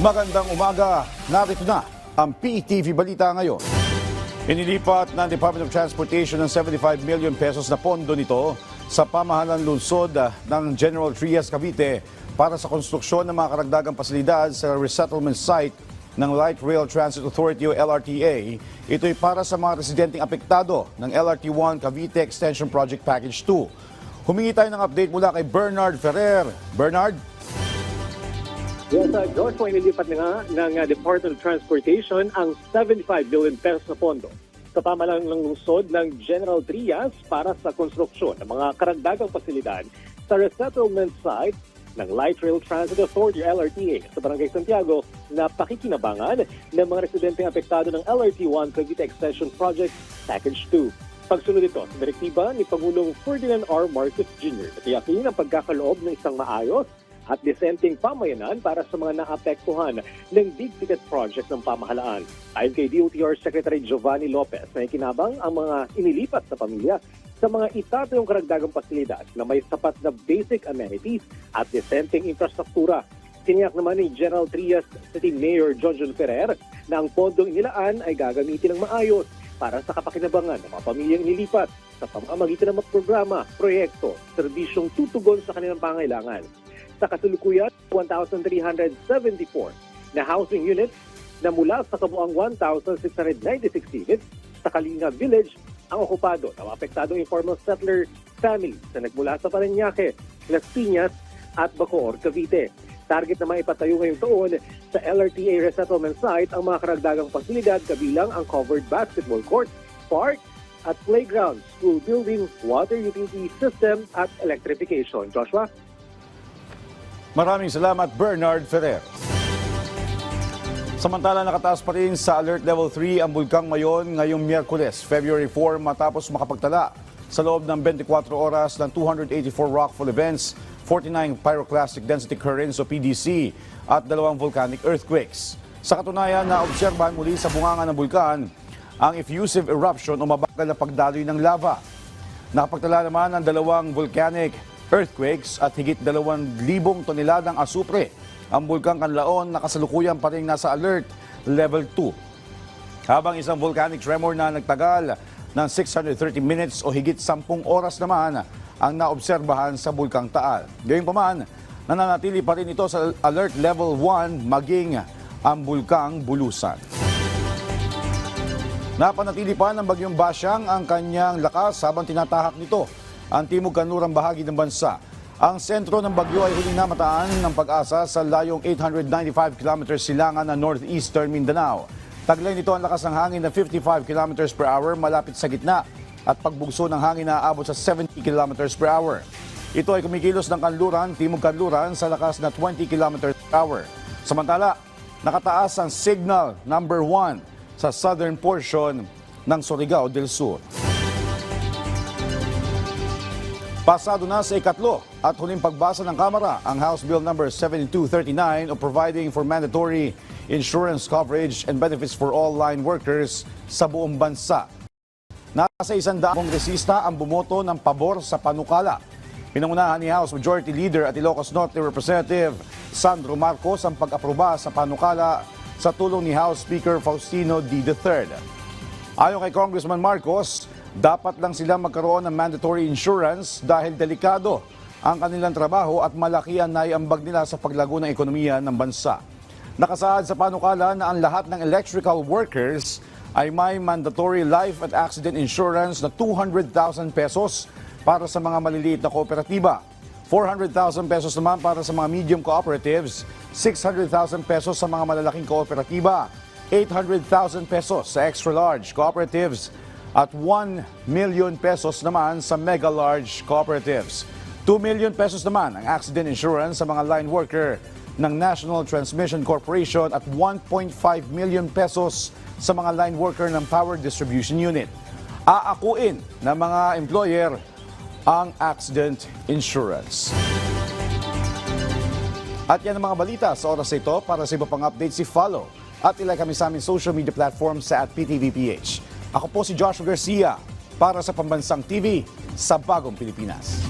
Magandang umaga. Narito na ang PTV Balita ngayon. Inilipat ng Department of Transportation ng 75 million pesos na pondo nito sa pamahalang lungsod ng General Trias, Cavite para sa konstruksyon ng mga karagdagang pasilidad sa resettlement site ng Light Rail Transit Authority o LRTA. Ito'y para sa mga residenteng apektado ng LRT1 Cavite Extension Project Package 2. Humingi tayo ng update mula kay Bernard Ferrer. Bernard? Yes, George, inilipat na nga ng Department of Transportation ang 75 billion pesos na pondo sa pamahalang lungsod ng General Trias para sa konstruksyon ng mga karagdagang pasilidad sa resettlement site ng Light Rail Transit Authority LRTA sa Barangay Santiago na pakikinabangan ng mga residenteng apektado ng LRT1 Cavite Extension Project Package 2. Pagsunod ito sa direktiba ni Pangulong Ferdinand R. Marcos Jr. na tiyakin ang pagkakaloob ng isang maayos at disenteng pamayanan para sa mga naapektuhan ng big ticket project ng pamahalaan. Ayon kay DOTR Secretary Giovanni Lopez, na ikinabang ang mga inilipat na pamilya sa mga itatayong karagdagang pasilidad na may sapat na basic amenities at disenteng infrastruktura. Tiniyak naman ni General Trias City Mayor John Ferrer na ang pondong inilaan ay gagamitin ng maayos para sa kapakinabangan ng mga pamilyang inilipat sa pamamagitan ng mga programa, proyekto, serbisyong tutugon sa kanilang pangailangan. Sa kasalukuyan, 1,374 na housing units na mula sa kabuang 1,696 units sa Kalinga Village ang okupado ng apektadong informal settler families na nagmula sa Parañaque, Las Piñas at Bacoor, Cavite. Target na maipatayo ngayong taon sa LRTA resettlement site ang mga karagdagang pasilidad kabilang ang covered basketball court, park at playground, school building, water utility system at electrification. Joshua? Maraming salamat, Bernard Ferrer. Samantala, nakataas pa rin sa Alert Level 3 ang Bulkang Mayon ngayong Miyerkules, February 4, matapos makapagtala sa loob ng 24 oras ng 284 rockfall events, 49 pyroclastic density currents o PDC at 2 volcanic earthquakes. Sa katunayan, naobserbahan muli sa bunganga ng bulkan ang effusive eruption o mabagal na pagdaloy ng lava. Nakapagtala naman ang 2 volcanic earthquakes at higit 2,000 toneladang asupre. Ang Bulkang Canlaon na kasalukuyan pa rin nasa Alert Level 2. Habang isang volcanic tremor na nagtagal ng 630 minutes o higit 10 oras naman ang naobserbahan sa Bulkang Taal. Gayunpaman, nananatili pa rin ito sa Alert Level 1 maging ang Bulkang Bulusan. Napanatili pa ng Bagyong Basyang ang kanyang lakas habang tinatahak nito ang timog kanlurang bahagi ng bansa. Ang sentro ng bagyo ay huling namataan ng Pag-asa sa layong 895 km silangan ng northeastern Mindanao. Taglay nito ang lakas ng hangin na 55 km per hour malapit sa gitna at pagbugso ng hangin na aabot sa 70 km per hour. Ito ay kumikilos ng kanluran, timog kanluran sa lakas na 20 km per hour. Samantala, nakataas ang signal number 1 sa southern portion ng Surigao del Sur. Pasado na sa ikatlo at huling pagbasa ng Kamara ang House Bill No. 7239 o providing for mandatory insurance coverage and benefits for all line workers sa buong bansa. Nasa 100 kongresista ang bumoto ng pabor sa panukala. Pinangunahan ni House Majority Leader at Ilocos Norte Representative Sandro Marcos ang pag-aproba sa panukala sa tulong ni House Speaker Faustino D. III. Ayon kay Congressman Marcos, dapat lang sila magkaroon ng mandatory insurance dahil delikado ang kanilang trabaho at malaki ang naiambag nila sa paglago ng ekonomiya ng bansa. Nakasaad sa panukala na ang lahat ng electrical workers ay may mandatory life and accident insurance na 200,000 pesos para sa mga maliliit na kooperatiba, 400,000 pesos naman para sa mga medium cooperatives, 600,000 pesos sa mga malalaking kooperatiba, 800,000 pesos sa extra-large cooperatives, at 1 million pesos naman sa mega-large cooperatives. 2 million pesos naman ang accident insurance sa mga line worker ng National Transmission Corporation at 1.5 million pesos sa mga line worker ng Power Distribution Unit. Aakuin ng mga employer ang accident insurance. At yan ang mga balita sa oras ito. Para sa iba pang updates, follow at ilike kami sa aming social media platforms sa @PTVPH. Ako po si Joshua Garcia para sa Pambansang TV sa Bagong Pilipinas.